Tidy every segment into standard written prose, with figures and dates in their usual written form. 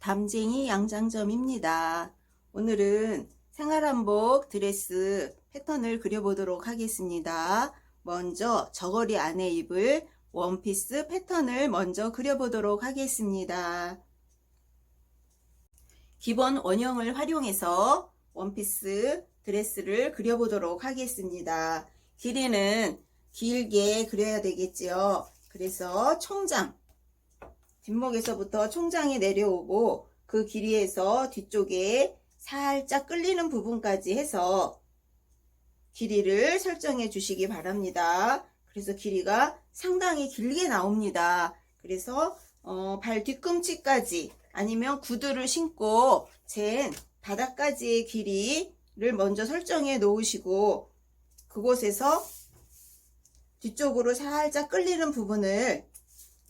담쟁이 양장점입니다. 오늘은 생활한복 드레스 패턴을 그려보도록 하겠습니다. 먼저 저고리 안에 입을 원피스 패턴을 먼저 그려보도록 하겠습니다. 기본 원형을 활용해서 원피스 드레스를 그려보도록 하겠습니다. 길이는 길게 그려야 되겠지요. 그래서 총장, 뒷목에서부터 총장이 내려오고 그 길이에서 뒤쪽에 살짝 끌리는 부분까지 해서 길이를 설정해 주시기 바랍니다. 그래서 길이가 상당히 길게 나옵니다. 그래서 발 뒤꿈치까지 아니면 구두를 신고 잰 바닥까지의 길이를 먼저 설정해 놓으시고 그곳에서 뒤쪽으로 살짝 끌리는 부분을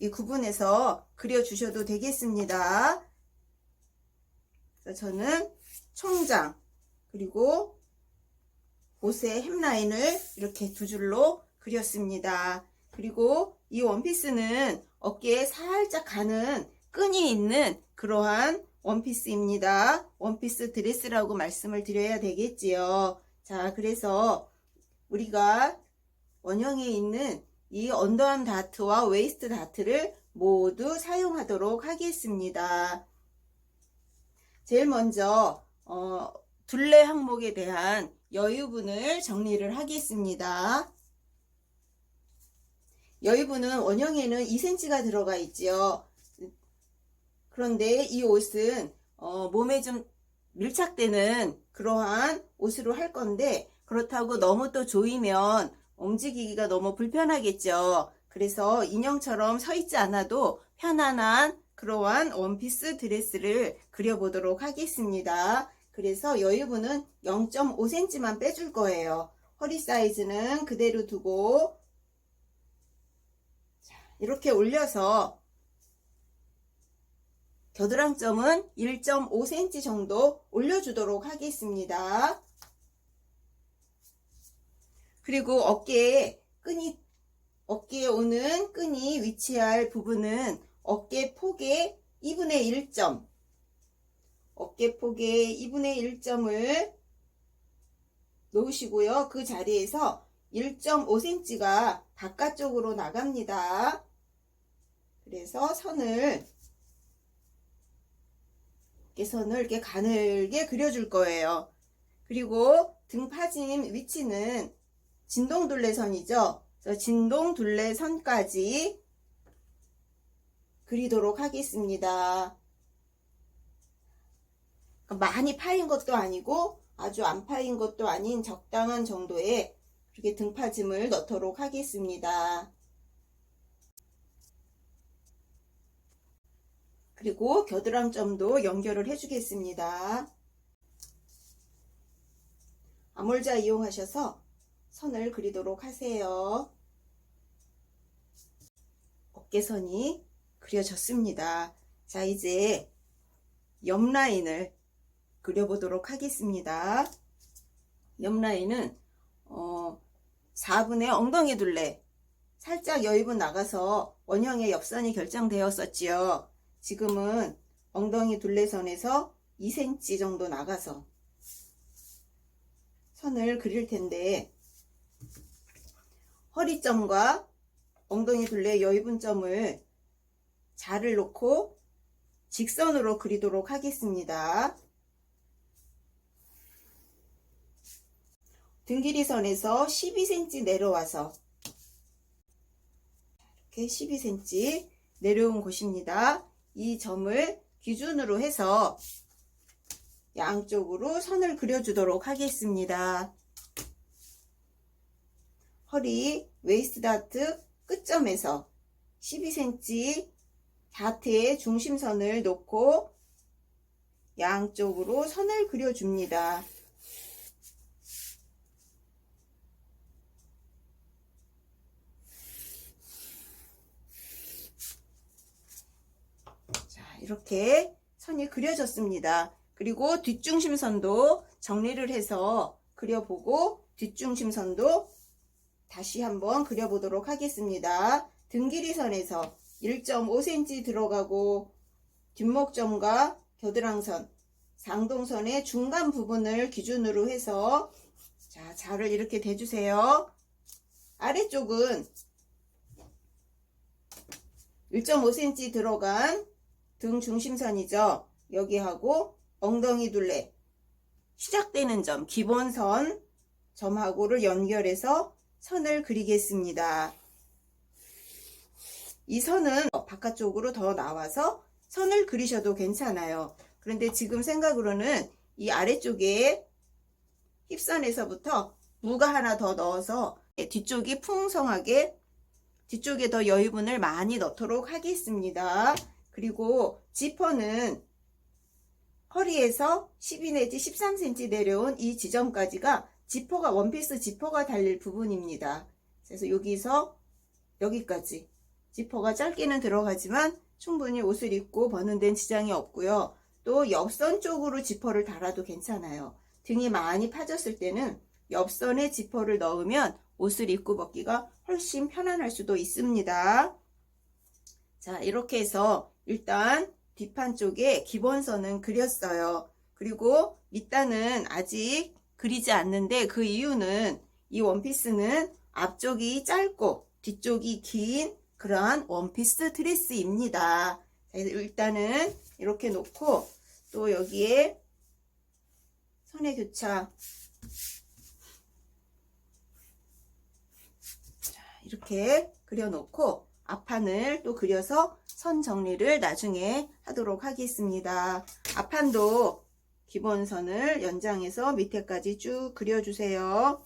이 구분해서 그려주셔도 되겠습니다. 그래서 저는 총장 그리고 옷의 햄라인을 이렇게 두 줄로 그렸습니다. 그리고 이 원피스는 어깨에 살짝 가는 끈이 있는 그러한 원피스입니다. 원피스 드레스라고 말씀을 드려야 되겠지요. 자, 그래서 우리가 원형에 있는 이 언더암 다트와 웨이스트 다트를 모두 사용하도록 하겠습니다. 제일 먼저 둘레 항목에 대한 여유분을 정리를 하겠습니다. 여유분은 원형에는 2cm가 들어가 있지요. 그런데 이 옷은 몸에 좀 밀착되는 그러한 옷으로 할 건데 그렇다고 너무 또 조이면 움직이기가 너무 불편하겠죠. 그래서 인형처럼 서 있지 않아도 편안한 그러한 원피스 드레스를 그려보도록 하겠습니다. 그래서 여유분은 0.5cm만 빼줄 거예요. 허리 사이즈는 그대로 두고 이렇게 올려서 겨드랑점은 1.5cm 정도 올려주도록 하겠습니다. 그리고 어깨에 오는 끈이 위치할 부분은 어깨 폭의 2분의 1점, 어깨 폭의 2분의 1점을 놓으시고요. 그 자리에서 1.5cm가 바깥쪽으로 나갑니다. 그래서 선을 이렇게 가늘게 그려줄 거예요. 그리고 등 파짐 위치는 진동둘레선이죠. 그래서 진동둘레선까지 그리도록 하겠습니다. 많이 파인 것도 아니고 아주 안 파인 것도 아닌 적당한 정도의 그렇게 등파짐을 넣도록 하겠습니다. 그리고 겨드랑점도 연결을 해주겠습니다. 암홀자 이용하셔서 선을 그리도록 하세요. 어깨선이 그려졌습니다. 자, 이제 옆 라인을 그려보도록 하겠습니다. 옆 라인은 4분의 엉덩이 둘레 살짝 여유분 나가서 원형의 옆선이 결정되었었지요. 지금은 엉덩이 둘레선에서 2cm 정도 나가서 선을 그릴 텐데 허리점과 엉덩이 둘레 여유분점을 자를 놓고 직선으로 그리도록 하겠습니다. 등 길이선에서 12cm 내려와서 이렇게 12cm 내려온 곳입니다. 이 점을 기준으로 해서 양쪽으로 선을 그려주도록 하겠습니다. 허리 웨이스트 다트 끝점에서 12cm 다트의 중심선을 놓고 양쪽으로 선을 그려줍니다. 자, 이렇게 선이 그려졌습니다. 그리고 뒷중심선도 정리를 해서 그려보고 뒷중심선도 다시 한번 그려보도록 하겠습니다. 등 길이선에서 1.5cm 들어가고 뒷목점과 겨드랑선, 상동선의 중간 부분을 기준으로 해서 자, 자를 이렇게 대주세요. 아래쪽은 1.5cm 들어간 등 중심선이죠. 여기하고 엉덩이 둘레 시작되는 점, 기본선 점하고를 연결해서 선을 그리겠습니다. 이 선은 바깥쪽으로 더 나와서 선을 그리셔도 괜찮아요. 그런데 지금 생각으로는 이 아래쪽에 힙선에서부터 무가 하나 더 넣어서 뒤쪽이 풍성하게 뒤쪽에 더 여유분을 많이 넣도록 하겠습니다. 그리고 지퍼는 허리에서 12 내지 13cm 내려온 이 지점까지가 지퍼가 원피스 지퍼가 달릴 부분입니다. 그래서 여기서 여기까지 지퍼가 짧게는 들어가지만 충분히 옷을 입고 버는 데는 지장이 없고요. 또 옆선 쪽으로 지퍼를 달아도 괜찮아요. 등이 많이 파졌을 때는 옆선에 지퍼를 넣으면 옷을 입고 벗기가 훨씬 편안할 수도 있습니다. 자, 이렇게 해서 일단 뒷판 쪽에 기본선은 그렸어요. 그리고 밑단은 아직 그리지 않는데 그 이유는 이 원피스는 앞쪽이 짧고 뒤쪽이 긴 그러한 원피스 드레스입니다. 일단은 이렇게 놓고 또 여기에 선의 교차 이렇게 그려놓고 앞판을 또 그려서 선 정리를 나중에 하도록 하겠습니다. 앞판도 기본선을 연장해서 밑에까지 쭉 그려주세요.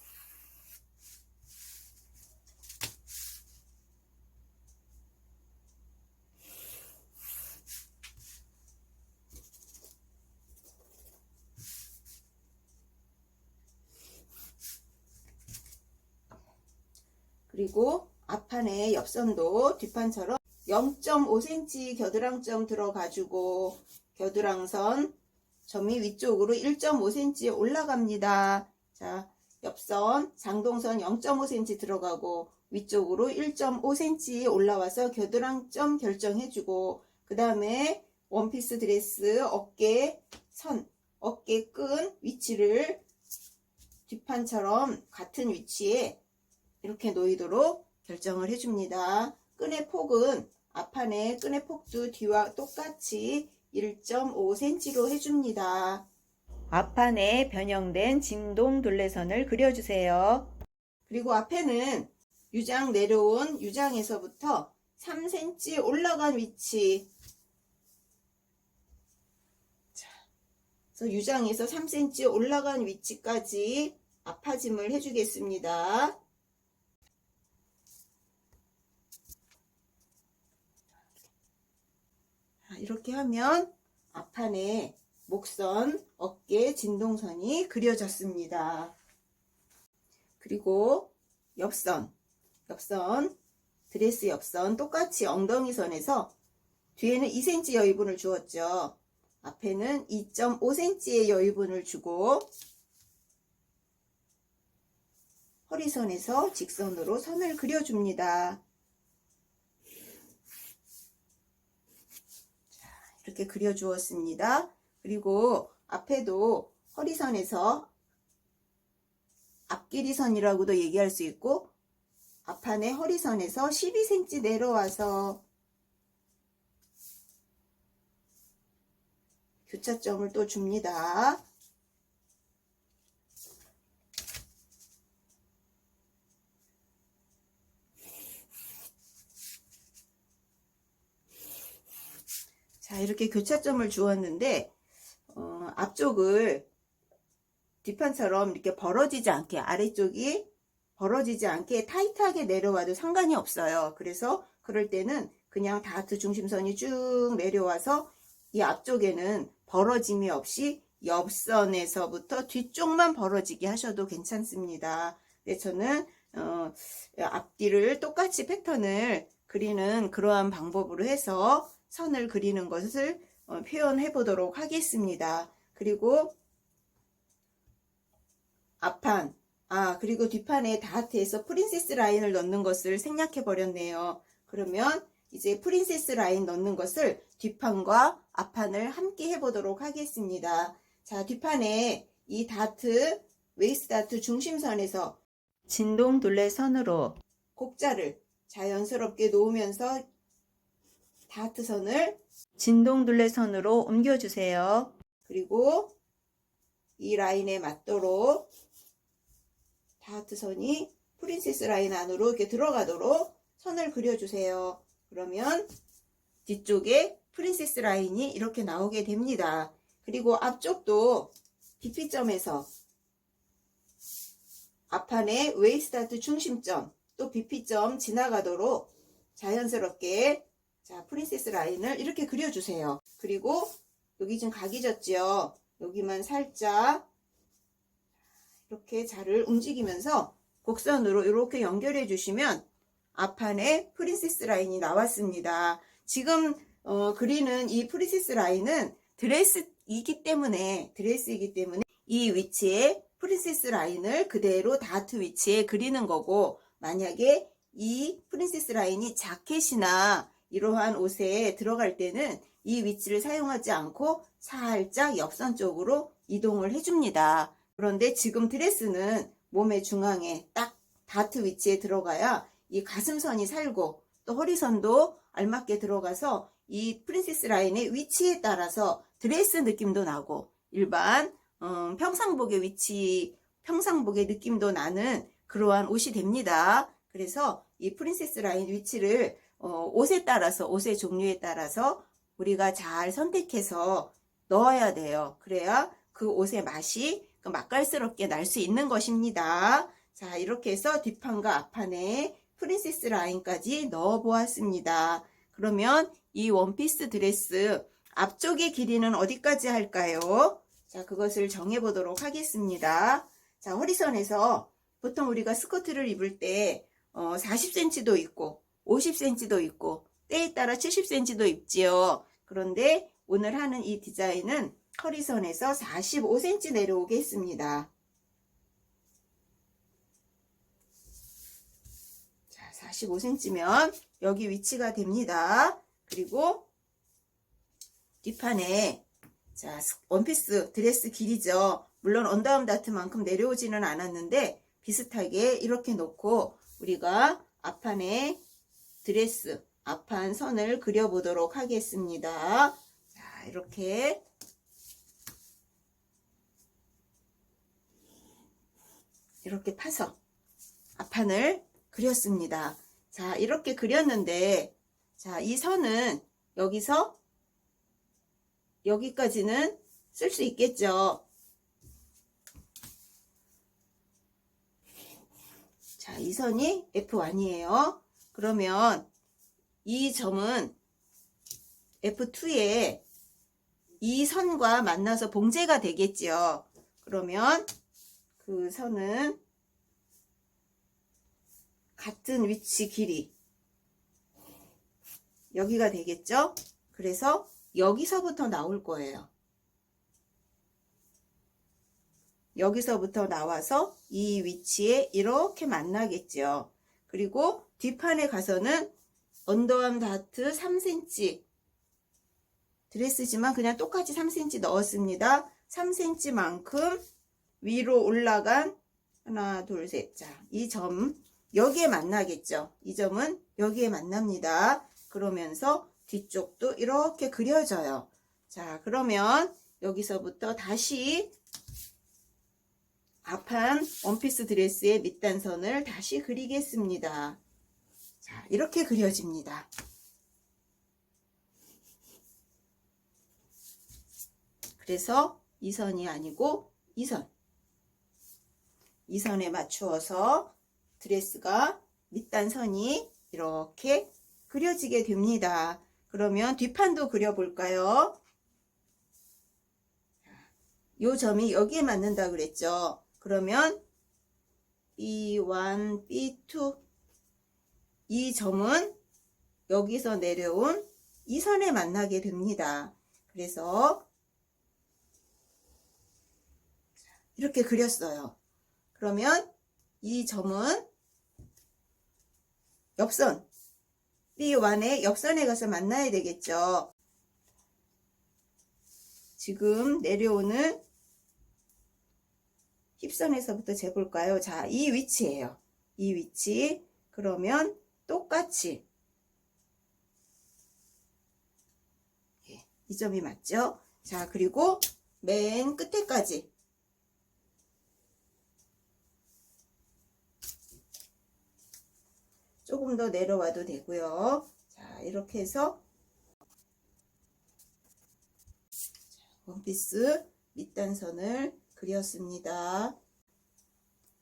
그리고 앞판의 옆선도 뒷판처럼 0.5cm 겨드랑점 들어가지고 겨드랑선 점이 위쪽으로 1.5cm 올라갑니다. 자, 옆선 상동선 0.5cm 들어가고 위쪽으로 1.5cm 올라와서 겨드랑점 결정해주고 그 다음에 원피스 드레스 어깨 선, 어깨 끈 위치를 뒷판처럼 같은 위치에 이렇게 놓이도록 결정을 해줍니다. 끈의 폭은 앞판의 끈의 폭도 뒤와 똑같이 1.5cm로 해줍니다. 앞판에 변형된 진동 둘레선을 그려주세요. 그리고 앞에는 유장 내려온 유장에서부터 3cm 올라간 위치 그래서 유장에서 3cm 올라간 위치까지 앞파짐을 해주겠습니다. 이렇게 하면 앞판에 목선, 어깨, 진동선이 그려졌습니다. 그리고 옆선 드레스 옆선 똑같이 엉덩이 선에서 뒤에는 2cm 여유분을 주었죠. 앞에는 2.5cm의 여유분을 주고 허리선에서 직선으로 선을 그려줍니다. 이렇게 그려 주었습니다. 그리고 앞에도 허리선에서 앞길이선이라고도 얘기할 수 있고 앞판의 허리선에서 12cm 내려와서 교차점을 또 줍니다. 자, 이렇게 교차점을 주었는데 앞쪽을 뒷판처럼 이렇게 벌어지지 않게 아래쪽이 벌어지지 않게 타이트하게 내려와도 상관이 없어요. 그래서 그럴 때는 그냥 다트 중심선이 쭉 내려와서 이 앞쪽에는 벌어짐이 없이 옆선에서부터 뒤쪽만 벌어지게 하셔도 괜찮습니다. 근데 저는 앞뒤를 똑같이 패턴을 그리는 그러한 방법으로 해서 선을 그리는 것을 표현해 보도록 하겠습니다. 그리고 앞판, 그리고 뒷판에 다트에서 프린세스 라인을 넣는 것을 생략해 버렸네요. 그러면 이제 프린세스 라인 넣는 것을 뒷판과 앞판을 함께 해보도록 하겠습니다. 자, 뒷판에 이 다트, 웨이스트 다트 중심선에서 진동 둘레 선으로 곡자를 자연스럽게 놓으면서 다트 선을 진동 둘레 선으로 옮겨주세요. 그리고 이 라인에 맞도록 다트 선이 프린세스 라인 안으로 이렇게 들어가도록 선을 그려주세요. 그러면 뒤쪽에 프린세스 라인이 이렇게 나오게 됩니다. 그리고 앞쪽도 BP점에서 앞판에 웨이스트 다트 중심점 또 BP점 지나가도록 자연스럽게 자 프린세스 라인을 이렇게 그려주세요. 그리고 여기 지금 각이 졌죠. 여기만 살짝 이렇게 자를 움직이면서 곡선으로 이렇게 연결해 주시면 앞판에 프린세스 라인이 나왔습니다. 지금 그리는 이 프린세스 라인은 드레스이기 때문에 이 위치에 프린세스 라인을 그대로 다트 위치에 그리는 거고, 만약에 이 프린세스 라인이 자켓이나 이러한 옷에 들어갈 때는 이 위치를 사용하지 않고 살짝 옆선 쪽으로 이동을 해줍니다. 그런데 지금 드레스는 몸의 중앙에 딱 다트 위치에 들어가야 이 가슴선이 살고 또 허리선도 알맞게 들어가서 이 프린세스 라인의 위치에 따라서 드레스 느낌도 나고 일반 평상복의 위치, 평상복의 느낌도 나는 그러한 옷이 됩니다. 그래서 이 프린세스 라인 위치를 옷에 따라서, 옷의 종류에 따라서 우리가 잘 선택해서 넣어야 돼요. 그래야 그 옷의 맛이 맛깔스럽게 날 수 있는 것입니다. 자, 이렇게 해서 뒷판과 앞판에 프린세스 라인까지 넣어 보았습니다. 그러면 이 원피스 드레스 앞쪽의 길이는 어디까지 할까요? 자, 그것을 정해 보도록 하겠습니다. 자, 허리선에서 보통 우리가 스커트를 입을 때 40cm도 있고 50cm도 있고 때에 따라 70cm도 입지요. 그런데 오늘 하는 이 디자인은 허리선에서 45cm 내려오겠습니다. 자, 45cm면 여기 위치가 됩니다. 그리고 뒷판에 자, 원피스 드레스 길이죠. 물론 언더암 다트만큼 내려오지는 않았는데 비슷하게 이렇게 놓고 우리가 앞판에 드레스 앞판 선을 그려보도록 하겠습니다. 자, 이렇게 파서 앞판을 그렸습니다. 자, 이렇게 그렸는데 자, 이 선은 여기서 여기까지는 쓸 수 있겠죠. 자, 이 선이 F1이에요. 그러면 이 점은 F2에 이 선과 만나서 봉제가 되겠죠. 그러면 그 선은 같은 위치 길이 여기가 되겠죠. 그래서 여기서부터 나올 거예요. 여기서부터 나와서 이 위치에 이렇게 만나겠죠. 그리고 뒷판에 가서는 언더암 다트 3cm 드레스지만 그냥 똑같이 3cm 넣었습니다. 3cm만큼 위로 올라간 하나 둘 셋. 자, 이 점 여기에 만나겠죠. 이 점은 여기에 만납니다. 그러면서 뒤쪽도 이렇게 그려져요. 자, 그러면 여기서부터 다시 앞판 원피스 드레스의 밑단선을 다시 그리겠습니다. 자, 이렇게 그려집니다. 그래서 이 선이 아니고 이 선. 이 선에 맞추어서 드레스가 밑단선이 이렇게 그려지게 됩니다. 그러면 뒷판도 그려볼까요? 이 점이 여기에 맞는다 그랬죠. 그러면 B1, B2 이 점은 여기서 내려온 이 선에 만나게 됩니다. 그래서 이렇게 그렸어요. 그러면 이 점은 옆선 B1의 옆선에 가서 만나야 되겠죠. 지금 내려오는 힙선에서부터 재볼까요? 자, 이 위치예요. 이 위치. 그러면 똑같이 이 점이 맞죠? 자, 그리고 맨 끝에까지 조금 더 내려와도 되고요. 자, 이렇게 해서 원피스 밑단선을 그렸습니다.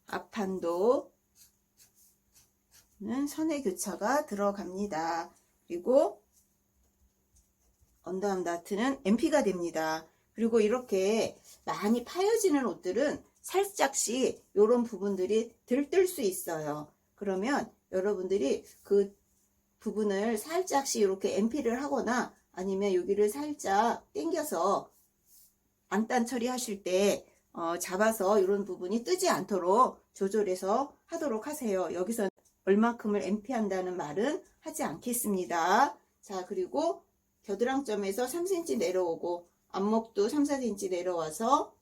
앞판도는 선의 교차가 들어갑니다. 그리고 언더암 다트는 MP가 됩니다. 그리고 이렇게 많이 파여지는 옷들은 살짝씩 이런 부분들이 들뜰 수 있어요. 그러면 여러분들이 그 부분을 살짝씩 이렇게 MP를 하거나 아니면 여기를 살짝 당겨서 안단 처리하실 때 잡아서 이런 부분이 뜨지 않도록 조절해서 하도록 하세요. 여기서 얼마큼을 MP 한다는 말은 하지 않겠습니다. 자, 그리고 겨드랑점에서 3cm 내려오고 안목도 3, 4cm 내려와서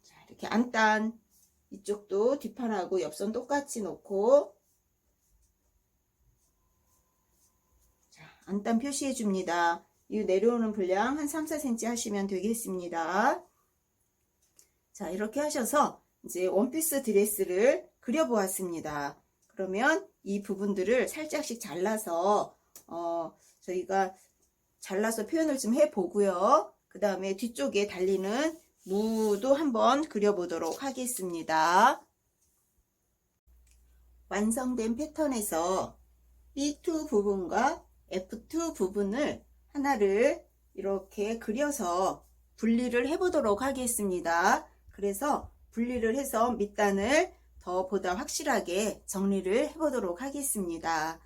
자, 이렇게 안단 이쪽도 뒷판하고 옆선 똑같이 놓고 자, 안단 표시해 줍니다. 이 내려오는 분량 한 3, 4cm 하시면 되겠습니다. 자, 이렇게 하셔서 이제 원피스 드레스를 그려보았습니다. 그러면 이 부분들을 살짝씩 잘라서 저희가 잘라서 표현을 좀 해보고요. 그 다음에 뒤쪽에 달리는 무도 한번 그려보도록 하겠습니다. 완성된 패턴에서 B2 부분과 F2 부분을 하나를 이렇게 그려서 분리를 해보도록 하겠습니다. 그래서 분리를 해서 밑단을 더 보다 확실하게 정리를 해보도록 하겠습니다.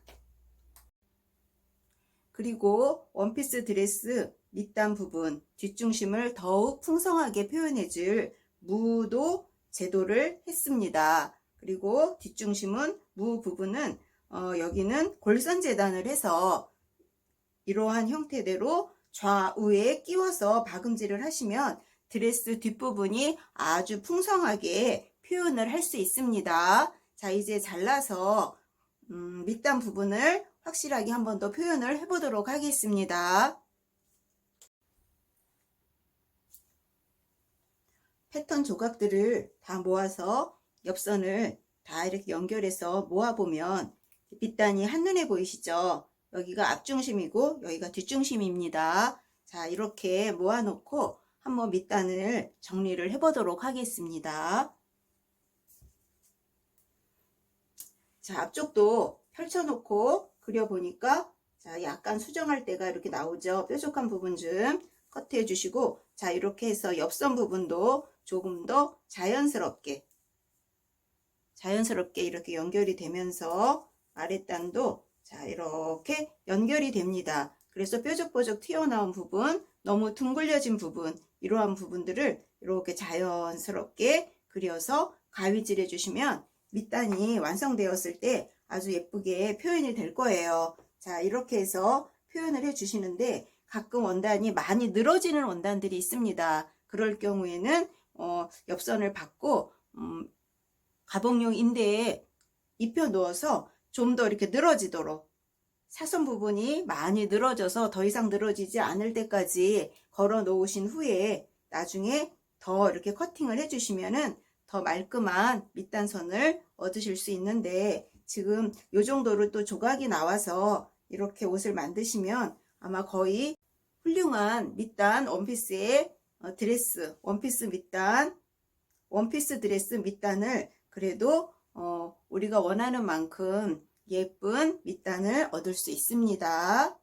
그리고 원피스 드레스 밑단 부분 뒷중심을 더욱 풍성하게 표현해줄 무도 제도를 했습니다. 그리고 뒷중심은 무 부분은 여기는 골선 재단을 해서 이러한 형태대로 좌우에 끼워서 박음질을 하시면 드레스 뒷부분이 아주 풍성하게 표현을 할 수 있습니다. 자, 이제 잘라서 밑단 부분을 확실하게 한 번 더 표현을 해보도록 하겠습니다. 패턴 조각들을 다 모아서 옆선을 다 이렇게 연결해서 모아보면 밑단이 한눈에 보이시죠? 여기가 앞중심이고 여기가 뒷중심입니다. 자, 이렇게 모아놓고 한번 밑단을 정리를 해보도록 하겠습니다. 자, 앞쪽도 펼쳐놓고 그려보니까 자, 약간 수정할 때가 이렇게 나오죠. 뾰족한 부분 좀 커트해 주시고 자, 이렇게 해서 옆선 부분도 조금 더 자연스럽게 이렇게 연결이 되면서 아랫단도 자, 이렇게 연결이 됩니다. 그래서 뾰족뾰족 튀어나온 부분, 너무 둥글려진 부분, 이러한 부분들을 이렇게 자연스럽게 그려서 가위질 해주시면 밑단이 완성되었을 때 아주 예쁘게 표현이 될 거예요. 자, 이렇게 해서 표현을 해주시는데 가끔 원단이 많이 늘어지는 원단들이 있습니다. 그럴 경우에는 옆선을 받고 가복용 인대에 입혀 놓아서 좀 더 이렇게 늘어지도록 사선 부분이 많이 늘어져서 더 이상 늘어지지 않을 때까지 걸어 놓으신 후에 나중에 더 이렇게 커팅을 해주시면은 더 말끔한 밑단선을 얻으실 수 있는데 지금 이 정도로 또 조각이 나와서 이렇게 옷을 만드시면 아마 거의 훌륭한 밑단 원피스의 드레스, 원피스 드레스 밑단을 그래도 우리가 원하는 만큼 예쁜 밑단을 얻을 수 있습니다.